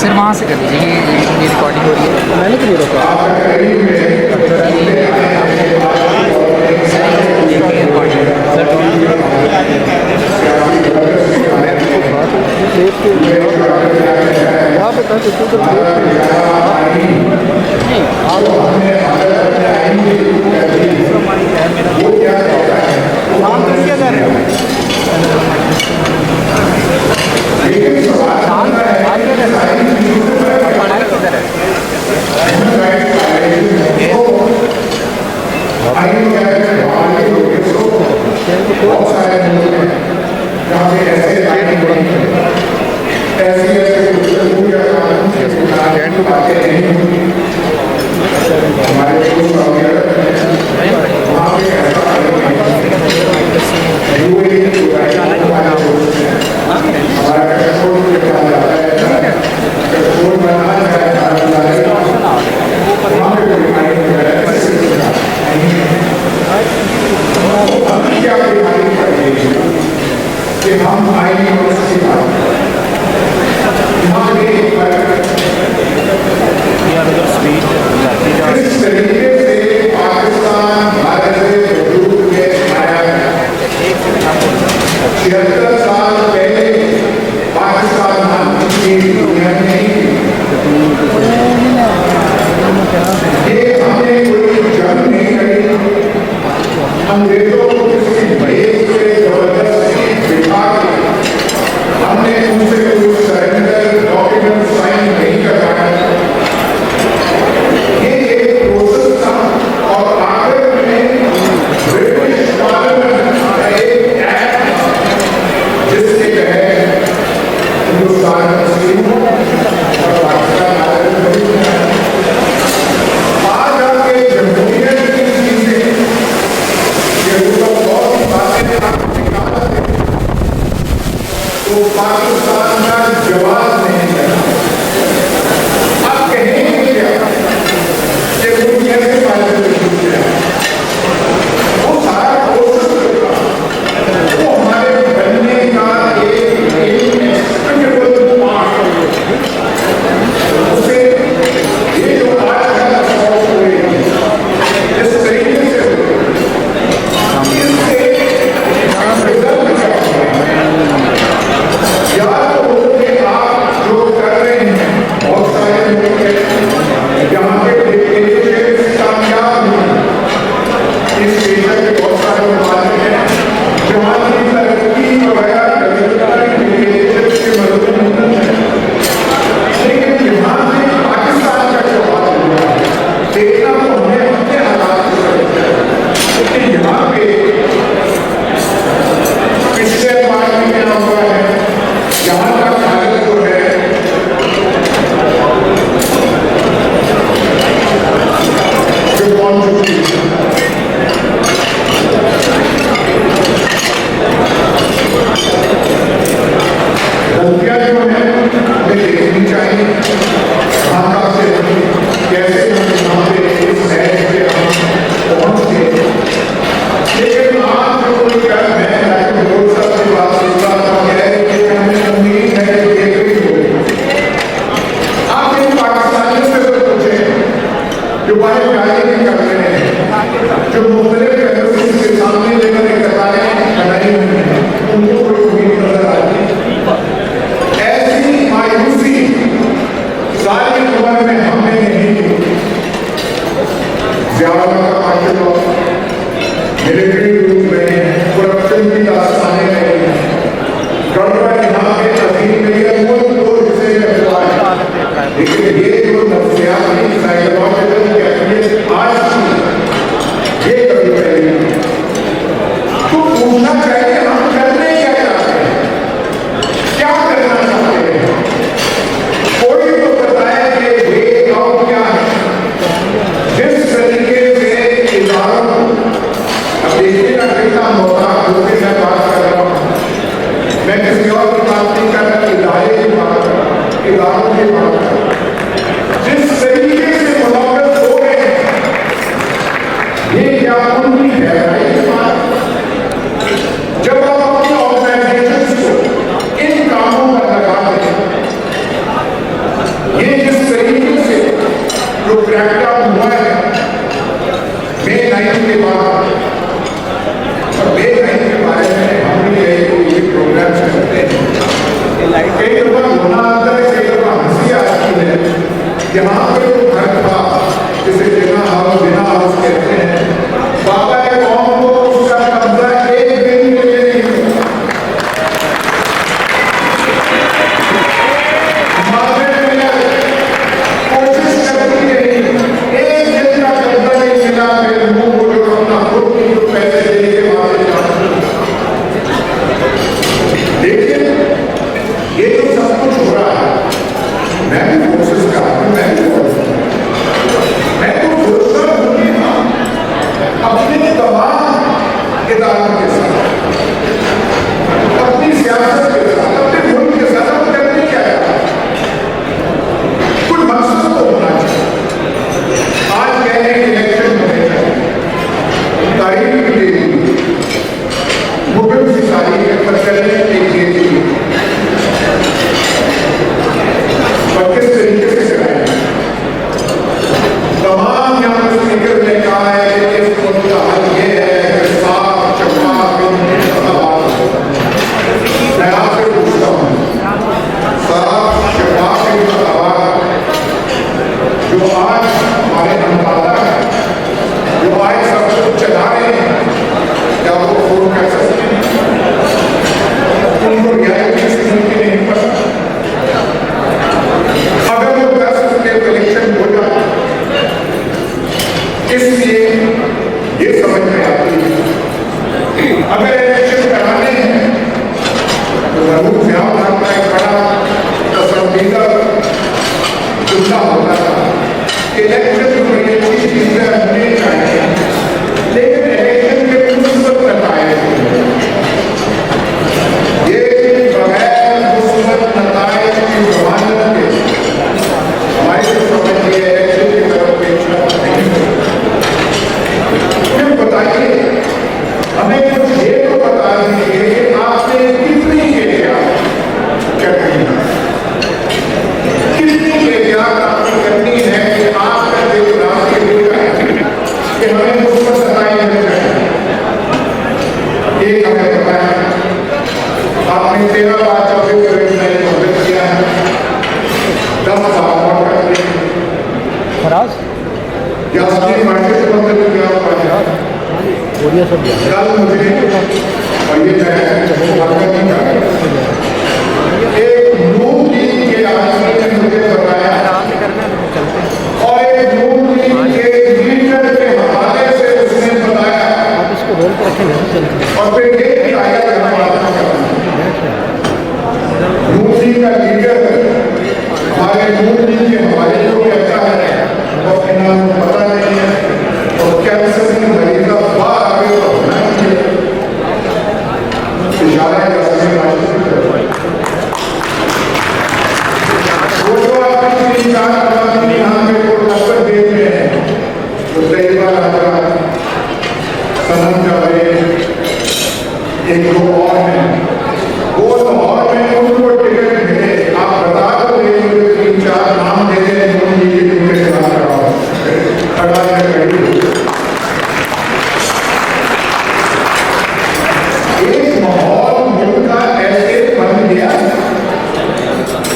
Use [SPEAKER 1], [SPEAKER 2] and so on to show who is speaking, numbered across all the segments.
[SPEAKER 1] Sir वहाँ से कर दीजिए ये रिकॉर्डिंग हो रही है।
[SPEAKER 2] मैंने क्लियर होता यहाँ पे कहा
[SPEAKER 3] जो क्रैकडाउन हुआ है May 9 के बाद, और May 9 के बारे में हम भी ये प्रोग्राम करते हैं। कई दफा होना आता है, कई दफा हंसी आती है। यहाँ पे जो घर था जिसे बिना हाउस कहते हैं, बाबा कौम को उसका कब्जा एक दिन के लिए नहीं मिला। कोशिश करती रही, एक दिन का कब्जा नहीं मिला। फिर मुंह को जो अपना खुद की जो पैसे देने के बाद लेकिन ये जो सब कुछ हो रहा है, मैं भी कोशिश कर रहा हूँ, मैं तो सोचता हूँ कि हम अपने तमाम इदारों के साथ, अपनी सियासत के साथ, अपने मुल्क के साथ हम करने क्या है, कुछ मकसद तो होना चाहिए। आज कह रहे हैं इलेक्शन होने चाहिए, तारीख के लिए मुकम्मल सी तारीख है, पर चलने के लिए और किस तरीके से कराएंगे। तमाम यहाँ स्पीकर ने कहा है कि इस मुल्क का हल ये है कि साफ शफाफ मैं आपसे पूछता हूँ, साफ शफाफ जो आज हमारे अन्नदाता है, जो आज सब कुछ चला रहे हैं, क्या वो फोन कर सकते हैं? उनको रियायत किसी मुल्क की नहीं पता। अगर वो कर सकते तो इलेक्शन हो जाए। इसलिए ये समझ में आती है अगर इलेक्शन कराने हैं तो जरूर ध्यान रखना एक बड़ा पसंदीदा जुमला होता था, इलेक्शन में ये चीजें होनी चाहिए, लेकिन इलेक्शन के मुस्बत नतायज ये बगैर मुस्बत नतायज की जमानत के हमारी तो समझ ये इलेक्शन की तरफ पेशा नहीं होती। फिर बताइए, हमें कुछ ये तो बता दीजिए कि आपने कितनी एहतियात करनी है, कितनी एहतियात आपकी करनी है कि आपका जो रास्ते मिल रहा है कि हमें मुस्बत नतायज मिल रहे हैं। एक हमें पता है, आपने 13 बार 24 में मदद किया है, 10 बार और करते हैं या अपनी मर्जी से मदद किया कल मुझे और ये एक नूर लीग के आदमी ने मुझे बताया और एक नूर लीग के लीडर के हवाले से उसने बताया और फिर ये भी आया नूर लीग का लीडर हमारे नूर लीग के हवाले को कहता है वो अपने नाम पता नहीं है और कैंसर की मरीज का बाहर आगे तो होना चाहिए इशारा है वो अपनी यहाँ पे वो नफरत देख रहे हैं तो कई बार आजा सनम जावेद एक दो और हैं वो लाहौर में उनको टिकट मिले, आप बता दो मुझे 3-4 नाम दे दें उनके खिलाफ खड़ा एक माहौल मुल्क का ऐसे बन गया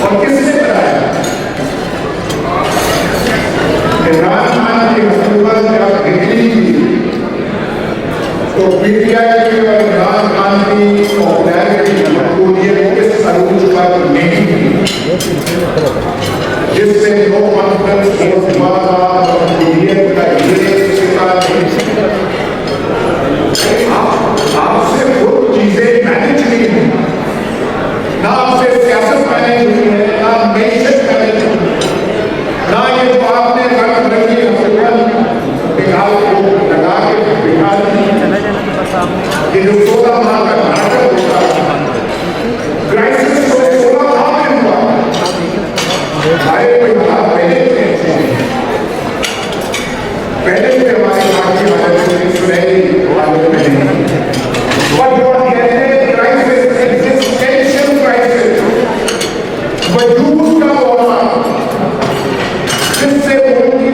[SPEAKER 3] और किसने कराया? इमरान खान की हुकूमत जब बिगड़ी तो पीटीआई की और इमरान खान की पॉपुलैरिटी मकबूलियत किस अरूज पर नहीं थी, जिससे नो कॉन्फ्रेंस वोट हुआ था और पीटीआई का ये शिकार आपसे वो चीजें मैनेज नहीं हुई, ना आपसे सियासत मैनेज हुई है, ना मेशत मैनेज हुई, ना ये जो आपने रंग रंगी हुकूमत बिहार को लगा के बिहार ये जो 16 माह का नाटक होता क्राइसिस को 16 माह में हुआ हमारे परिवार पहले से हमारी पार्टी वाले सुनहरी वालों में नहीं, पर जो कहते हैं क्राइसिस एग्जिस्टेंशियल क्राइसिस वजूद का मौका जिससे उनकी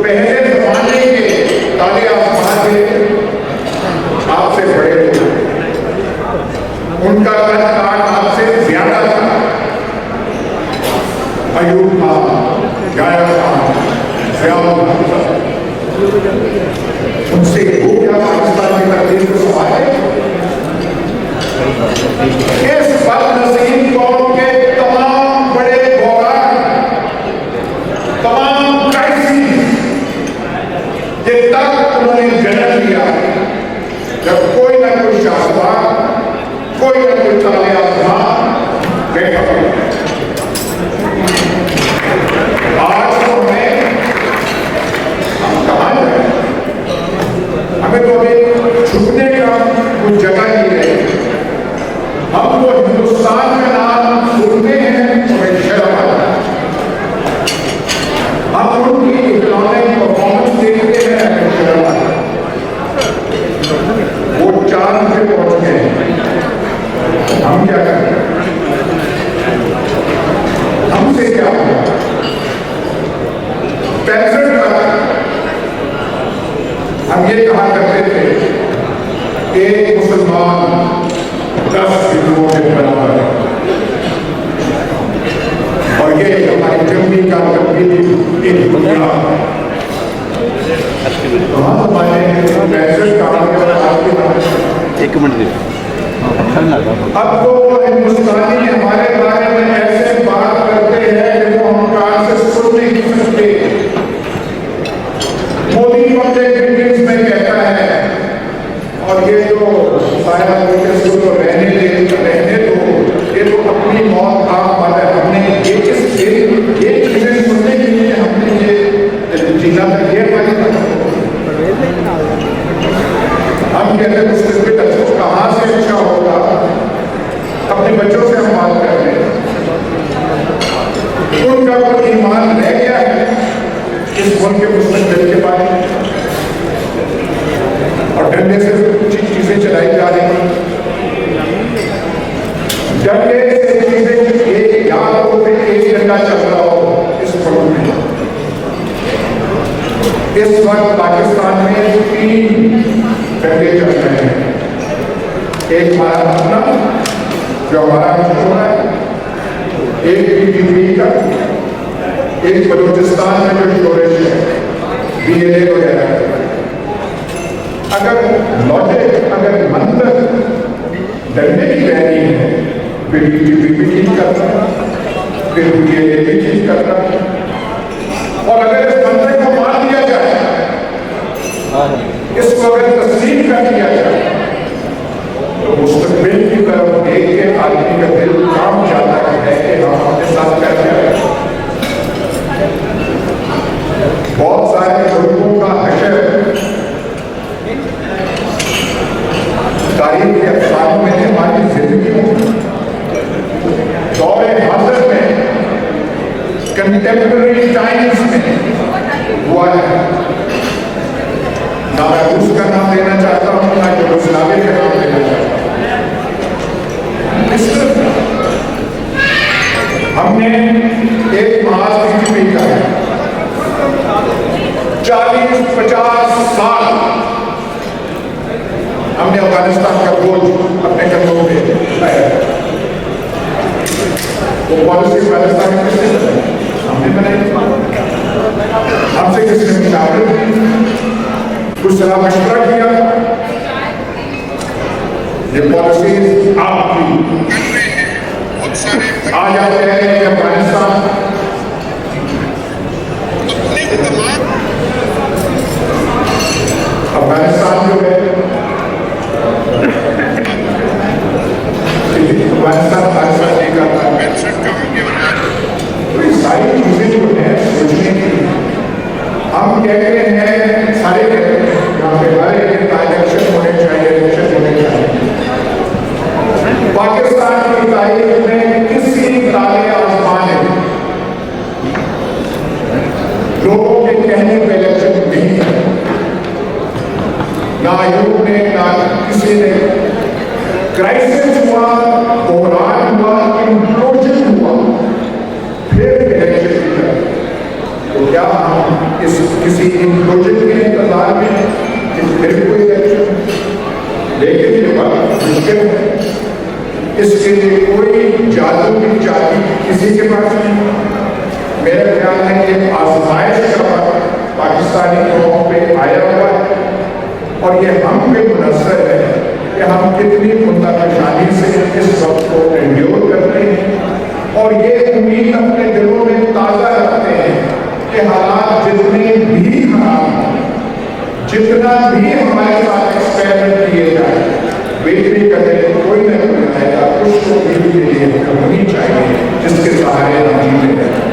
[SPEAKER 3] पहले जमाने के ताले आसमान के आपसे बड़े थे, उनका कद काट आपसे ज्यादा था। अयूब था, गायब था, ज़ियाउल था, उनसे हो गया पाकिस्तान की तकदीर को सवाल है। इस बदनसीब कौम के तमाम बड़े बौरान, तमाम क्राइसिस, ये तक उन्होंने जन्म लिया जब कोई ना कोई शाहबाज, कोई ना कोई ताले आसमान बैठा हुआ। आज तो हम कहाँ जाए, हमें तो अभी छुपने का कुछ जगह नहीं है। हम तो हिंदुस्तान का नाम सुनते हैं हमें शर्म आता है। हम उनकी इकोनॉमिक परफॉर्मेंस देखते हैं हमें शर्म आता है। वो चांद पे पहुंच गए, हम क्या करें? हमसे क्या होगा? 65 हम ये कहा करते थे, एक मुसलमान 10 हिंदुओं के बराबर है। और ये हमारी जम्मी का एक दुनिया
[SPEAKER 2] एक मिनट
[SPEAKER 3] अब तो हिंदुस्तानी हमारे बारे में ऐसे बात करते हैं कि वो हम कान से सुन नहीं सकते। मोदी अपने मीटिंग्स में कहता है, और ये जो सारा तो रहने दो, ये तो अपनी मौत आप वाले हमने ये चीजें सुनने के लिए हमने ये जीना था, ये हम कहते हैं मुस्तकबिल कहाँ से अच्छा होगा। अपने बच्चों से हम बात करते हैं, उनका कोई ईमान रह गया है इस मुल्क के मुस्तकबिल के बारे में, और डंडे से कुछ चीजें चलाई जा रही हैं। डंडे से चीजें एक याद हो कि एक डंडा चल रहा हो इस मुल्क में। इस वक्त पाकिस्तान में 3 डंडे चल रहे हैं। एक हमारा अपना जो हमारा छोड़ा है, एक PTP का, एक बलूचिस्तान में जो शोरेश है BLA वगैरह। अगर लॉजिक, अगर मंतक डंडे की रहनी है, फिर PTP भी ठीक करना, फिर BLA भी ठीक करना। और अगर इस मंतक को मान दिया जाए, इसको अगर तस्लीम कर दिया जाए, तो मुस्तकबिल की तरफ देख के आदमी का दिल काम जाता है कि हम अपने साथ कर जाए। बहुत सारे लोगों का हशर तारीख के अफसानों में, हमारी जिंदगी में, दौरे हाज़िर में, कंटेम्पररी टाइम्स में हुआ है। ना मैं उसका नाम लेना चाहता हूँ, ना यूगोस्लाविया का नाम लेना चाहता हूँ। हमने एक महाज PTP का 40-50 साल हमने अफगानिस्तान का बोझ अपने कंधों पे लाया। वो पॉलिसी अफगानिस्तान में किसने बनाई? हमने बनाई। हमसे किसने मुशावरत की, कुछ सलाह मशवरा किया? ये पॉलिसी आपकी। आज आप कह रहे हैं अफगानिस्तान जो है, अफगानिस्तान नहीं करता। तो ये सारी चीजें जो है सोचने की, हम कहते हैं सारे यहाँ पे हर एक इलेक्शन होने चाहिए, इलेक्शन होने चाहिए। पाकिस्तान की तारीख में किसी ताले आसमान ने लोगों के कहने पर इलेक्शन नहीं है। ना अयूब ने, ना किसी ने। क्राइसिस हुआ, बहरान हुआ, इम्प्लोजन हुआ, फिर इलेक्शन की। तो क्या हम इस किसी इंपोजिट के इंतजार में कि फिर कोई इलेक्शन, लेकिन ये वक्त मुश्किल है, इसके लिए कोई जादू की चाबी किसी के पास नहीं। मेरा ख्याल है कि आजमाइश का वक्त पाकिस्तानी कौम पे आया हुआ है और ये हम पे मुनस्सर है कि हम कितनी मुंतकशानी से इस वक्त को एंड्योर करते हैं और ये उम्मीद अपने दिलों में ताज़ा रखते हैं कि हालात जितने भी खराब हों, जितना भी हमारे साथ एक्सपेरिमेंट किए जाए, बेहतरी करने को कोई न कोई आएगा, कुछ तो भी के लिए होनी चाहिए जिसके सहारे हम जीते हैं।